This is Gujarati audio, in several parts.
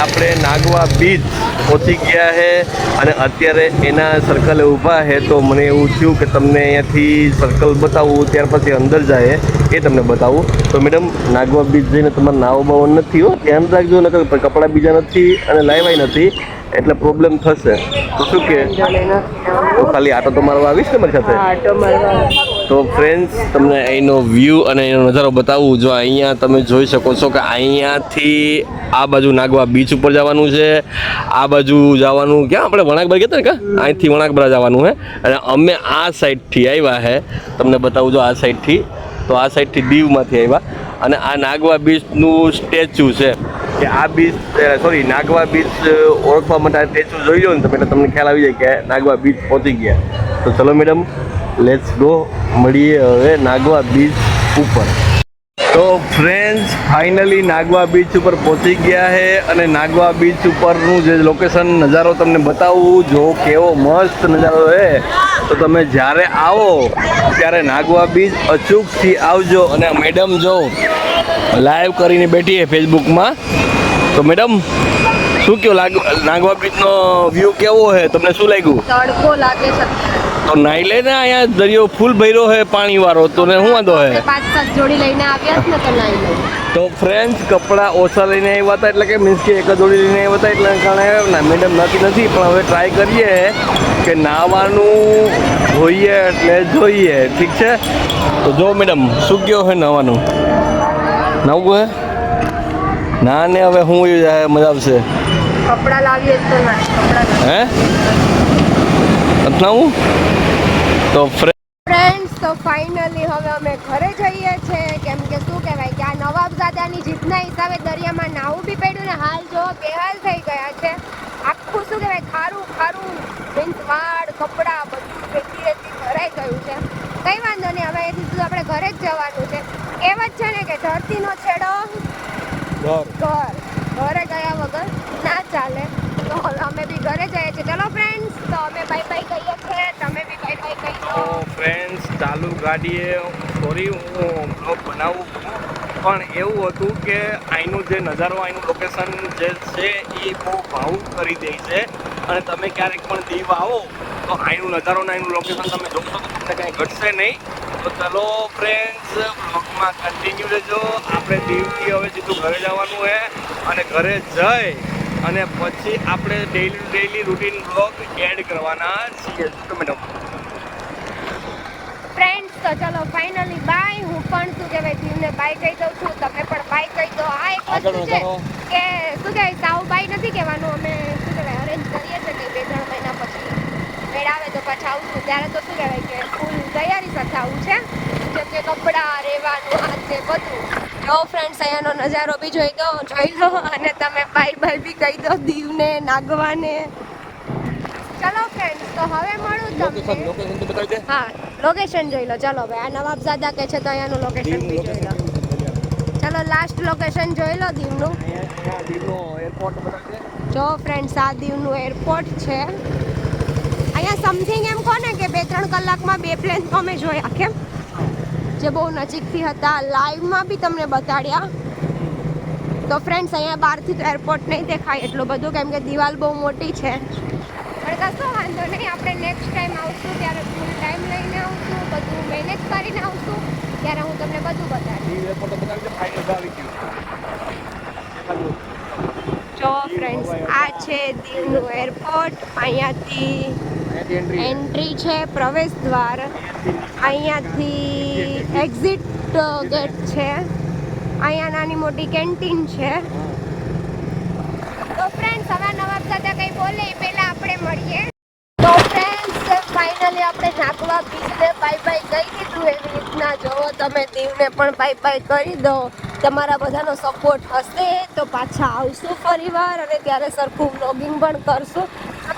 આપણે નાગવા બીચ પહોંચી ગયા છે અને અત્યારે એના સર્કલે ઊભા છે. તો મને એવું થયું કે તમને અહીંયાથી સર્કલ બતાવું, ત્યાર પછી અંદર જાય એ તમને બતાવું. તો મેડમ, નાગવા બીચ જઈને તમારે નાવા બાવા નથી હો, ધ્યાન રાખજો. નકર કપડાં બીજા નથી અને લાવ્યા નથી એટલે પ્રોબ્લેમ થશે. તો શું કે તો ખાલી આટો તો મારવા આવીશ ને મારી સાથે. તો ફ્રેન્ડ્સ, તમને અહીંનો વ્યૂ અને એનો નજારો બતાવું. જો અહીંયા તમે જોઈ શકો છો કે અહીંયાથી આ બાજુ નાગવા બીચ ઉપર જવાનું છે, આ બાજુ જવાનું ક્યાં આપણે વણાકબરા ગયા હતા ને, અહીંથી વણાકબરા જવાનું છે. અને અમે આ સાઈડથી આવ્યા છે, તમને બતાવું. જો આ સાઈડથી, તો આ સાઈડથી દીવમાંથી આવ્યા. અને આ નાગવા બીચનું સ્ટેચ્યુ છે કે આ બીચ, સોરી, નાગવા બીચ ઓળખવા માટે આ સ્ટેચ્યુ જોઈ લો ને તમે, એટલે તમને ખ્યાલ આવી જાય કે નાગવા બીચ પહોંચી ગયા. તો ચલો મેડમ, લેટ્સ ગો, મળીએ હવે નાગવા બીચ ઉપર. તો ફ્રેન્ડ્સ, ફાઇનલી નાગવા બીચ ઉપર પહોંચી ગયા છે અને નાગવા બીચ ઉપરનું જે લોકેશન નજારો તમને બતાવું. જો કેવો મસ્ત નજારો છે. તો તમે જ્યારે આવો ત્યારે નાગવા બીચ અચૂકથી આવજો. અને મેડમ જો લાઈવ કરીને બેઠી છે ફેસબુકમાં. તો મેડમ, શું કહો, નાગવા બીચનો વ્યૂ કેવો છે? તમને શું લાગ્યું? તડકો લાગે છે તો નાઈ લે ને, અહીંયા દરિયો ફૂલ ભર્યો છે પાણી વાળો. તો ને શું વાંધો છે? 5-7 જોડી લઈને આવ્યા જ ને, તો નાઈ લે. તો ફ્રેન્ડ્સ, કપડાં ઓછા લઈને આવ્યા હતા, એટલે કે મીન્સ કે એક જ જોડી લઈને આવ્યા હતા, એટલે કારણે ના મેડમ નથી, પણ હવે ટ્રાય કરીએ કે નાવાનું જોઈએ એટલે જોઈએ. ઠીક છે? તો જો મેડમ, શું કહો છે નાવાનું? નાવું હે ના ને? હવે હું મજા આવશે? કપડા લાવીએ તો ના કપડા હે નાવું? તો ફ્રેન્ડ્સ, તો ફાઇનલી હવે અમે ઘરે જઈએ છીએ. કેમ કે શું કહેવાય કે આ નવાબઝાદાની જીતના હિસાબે દરિયામાં નાવું બી પડ્યું ને. હાલ જો બેહાલ થઈ ગયા છે. આખું શું કહેવાય, ખારું મીન્સ વાળ, કપડાં બધું રેતી ભરાઈ ગયું છે. કંઈ વાંધો નહીં, હવે સીધું આપણે ઘરે જ જવાનું છે. કહેવત છે ને કે ધરતીનો છેડો ઘરે ગયા વગર ના ચાલે. તો અમે બી ઘરે જઈએ છીએ. ચલો ફ્રેન્ડ્સ, તો અમે બાય બાય કહીએ છીએ, તમે બી બાય બાય કહી દો. ફ્રેન્ડ્સ, ચાલુ ગાડીએ સોરી હું બ્લોગ બનાવું, પણ એવું હતું કે અહીંનું જે નજારો, અહીંનું લોકેશન જે છે એ બહુ ભાવુક કરી દે છે. અને તમે ક્યારેક પણ દીવ આવો તો અહીંનું નજારો ને અહીંનું લોકેશન તમે જોશો તો તમને કાંઈ ઘટશે નહીં. તો ચલો ફ્રેન્ડ્સ, બ્લોગમાં કન્ટિન્યુ રહેજો. આપણે દીવથી હવે સીધું ઘરે જવાનું છે અને ઘરે જઈ અને પછી આપણે ડેઈલી રૂટીન બ્લોગ એડ કરવાના છીએ. તો મેડમ ફ્રેન્ડ્સ, તો ચલો ફાઇનલી બાય. હું પણ શું કહેવાય દીવને બાય કહી દઉં છું, તમે પણ બાય કહી દો. આ એક વસ્તુ છે કે શું કહેવાય, સાવ બાય નથી કહેવાનું. અમે શું કહેવાય અરેન્જ કરીએ છીએ કે 2-3 મહિના પછી મેળ આવે તો પાછા આવશું. ત્યારે તો શું કહેવાય કે ફૂલ તૈયારી સાથે આવું છે, જેમ કે કપડાં, રહેવાનું, આ તે બધું. જો ફ્રેન્ડ્સ, અહીંયાનો નજારો બી જોઈ લો અને તમે બાય બાય બી કહી દો દીવને, નાગવાને. ચલો ફ્રેન્ડ્સ, તો હવે મળું તમને. હા, લોકેશન જોઈ લો. ચલો ભાઈ, આ નવાબઝાદા કે છે તો અહીંયાનું લોકેશન બી જોઈ લો. ચલો લાસ્ટ લોકેશન જોઈ લો દીવનું. જો ફ્રેન્ડ્સ, આ દીવનું એરપોર્ટ છે. અહીંયા સમથિંગ એમ કહો ને કે 2-3 કલાકમાં 2 પ્લેન તો અમે જોયા, કેમ જે બહુ નજીકથી હતા. લાઈવમાં બી તમને બતાડ્યા. તો ફ્રેન્ડ્સ, અહીંયા બહારથી તો એરપોર્ટ નહીં દેખાય એટલું બધું, કેમ કે દિવાલ બહુ મોટી છે. પણ કશો વાંધો નહીં, આપણે નેક્સ્ટ ટાઈમ આવશું ત્યારે ફૂલ ટાઈમ લઈને આવશું, બધું મેનેજ કરીને આવશું, ત્યારે હું તમને બધું બતાવીશ. જો ફ્રેન્ડ્સ, આ છે દીવનું એરપોર્ટ. અહીંયાથી એન્ટ્રી છે, પ્રવેશ દ્વાર. અહીંયાથી એક્ઝિટ ગેટ છે. અહીંયા નાની મોટી કેન્ટીન છે. તો ફ્રેન્ડ્સ, હવે નવાબઝાદા કંઈ બોલે એ પહેલા આપણે મળીએ. તો ફ્રેન્ડ્સ, ફાઇનલી આપણે નાગવા બીચને બાય બાય કહી દીધું. એવી રીતના જોવો તમે દીવને પણ બાય બાય કરી દો. તમારા બધાનો સપોર્ટ હશે તો પાછા આવશું ફરીવાર, અને ત્યારે સરખું વ્લોગિંગ પણ કરશું.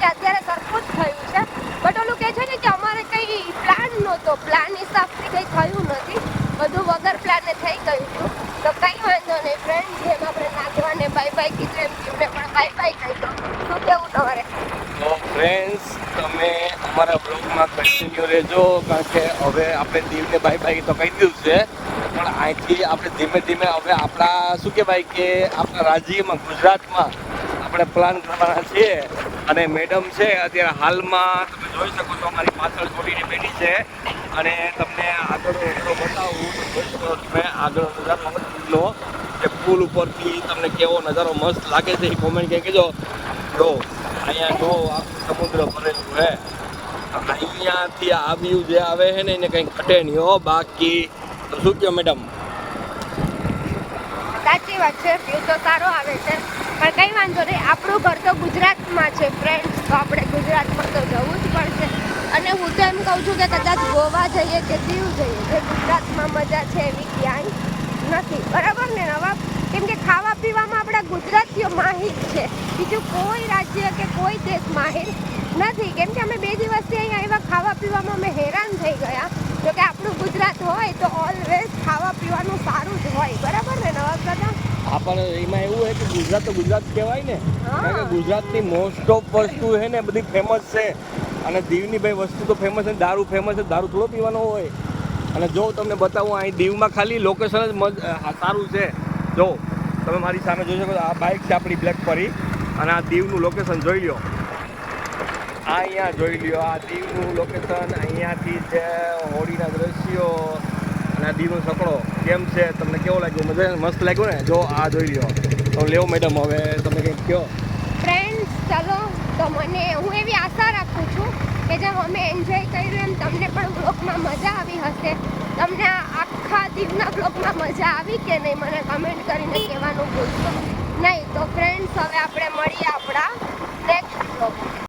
કે અત્યારે સરખું જ થયું છે, બટ ઓલું કહે છે ને કે અમારે કંઈ પ્લાન નહોતો, પ્લાન હિસાબથી કંઈ થયું નથી, બધું વગર પ્લાને થઈ ગયું હતું. તો કંઈ વાંધો નહીં ફ્રેન્ડ્સ, જેમ આપણે નાગવાને બાય બાય કીધું એમ દીવને પણ બાય બાય કહી દો. શું કેવું તમારે? તો ફ્રેન્ડ્સ, તમે અમારા બ્લોગમાં કન્ટિન્યુ રહેજો, કારણ કે હવે આપણે દીવને બાય બાય તો કહી દીધું છે, પણ અહીંથી આપણે ધીમે ધીમે હવે આપણા શું કહેવાય કે આપણા રાજ્યમાં, ગુજરાતમાં આપણે પ્લાન કરવાના છીએ. અને મેડમ છે અત્યારે હાલમાં તમે જોઈ શકો છો અમારી પાછળ છોડીને બેઠી છે અને તમને આગળ બતાવું તો જોઈ શકો તમે આગળ નજારો કે પુલ ઉપરથી તમને કેવો નજારો મસ્ત લાગે છે એ કોમેન્ટ કંઈ કહેજો. જો અહીંયા જો આખું સમુદ્ર ભરેલું છે. અહીંયાથી આ વ્યૂ જે આવે છે ને એને કંઈ ઘટે નહીં હો. બાકી તો શું કહો મેડમ? સાચી વાત છે, વ્યૂ તો સારો આવે છે, પણ કંઈ વાંધો નહીં. આપણું ઘર તો ગુજરાતમાં છે ફ્રેન્ડ્સ, તો આપણે ગુજરાતમાં તો જવું જ પડશે. અને હું તો એમ કહું છું કે કદાચ ગોવા જઈએ કે દીવ જઈએ, જે ગુજરાતમાં મજા છે એવી ક્યાંય નથી. બરાબર ને નવાબ? કેમ કે ખાવા પીવામાં આપણા ગુજરાતીઓ માહિર છે, બીજું કોઈ રાજ્ય કે કોઈ દેશ માહિર નથી. કેમ કે અમે 2 દિવસથી અહીંયા આવ્યા, ખાવા પીવામાં અમે હેરાન થઈ ગયા. જો કે આપણું ગુજરાત હોય તો ઓલવેઝ ખાવા પીવાનું સારું જ હોય. બરાબર ને નવાબ દાદા? આપણે એમાં એવું હોય કે ગુજરાત તો ગુજરાત કહેવાય ને, કારણ કે ગુજરાતની મોસ્ટ ઓફ વસ્તુ છે ને બધી ફેમસ છે. અને દીવની ભાઈ વસ્તુ તો ફેમસ છે, દારૂ ફેમસ છે, દારૂ થોડો પીવાનો હોય. અને જો તમને બતાવું અહીં દીવમાં ખાલી લોકેશન જ સારું છે. જો તમે મારી સામે જોઈ શકો આ બાઇક છે આપણી બ્લેક પરી, અને આ દીવનું લોકેશન જોઈ લો. અહીંયા જોઈ લ્યો આ દીવનું લોકેશન. અહીંયાથી છે હોળીના દ્રશ્યો અને આ દીવનો સકડો કેમ છે, તમને કેવો લાગ્યો? મજા મસ્ત લાગ્યું ને? જો આ જોઈ લ્યો. તો લેવો મેડમ, હવે તમે કંઈક કહો. ફ્રેન્ડ્સ ચલો, તો મને હું એવી આશા રાખું છું કે જેમ અમે એન્જોય કર્યું એમ તમને પણ બ્લોગમાં મજા આવી હશે. તમને આ આખા દીવના બ્લોગમાં મજા આવી કે નહીં મને કમેન્ટ કરીને કહેવાનું ભૂલશો નહીં. તો ફ્રેન્ડ્સ હવે આપણે મળીએ આપણા નેક્સ્ટ બ્લોગમાં.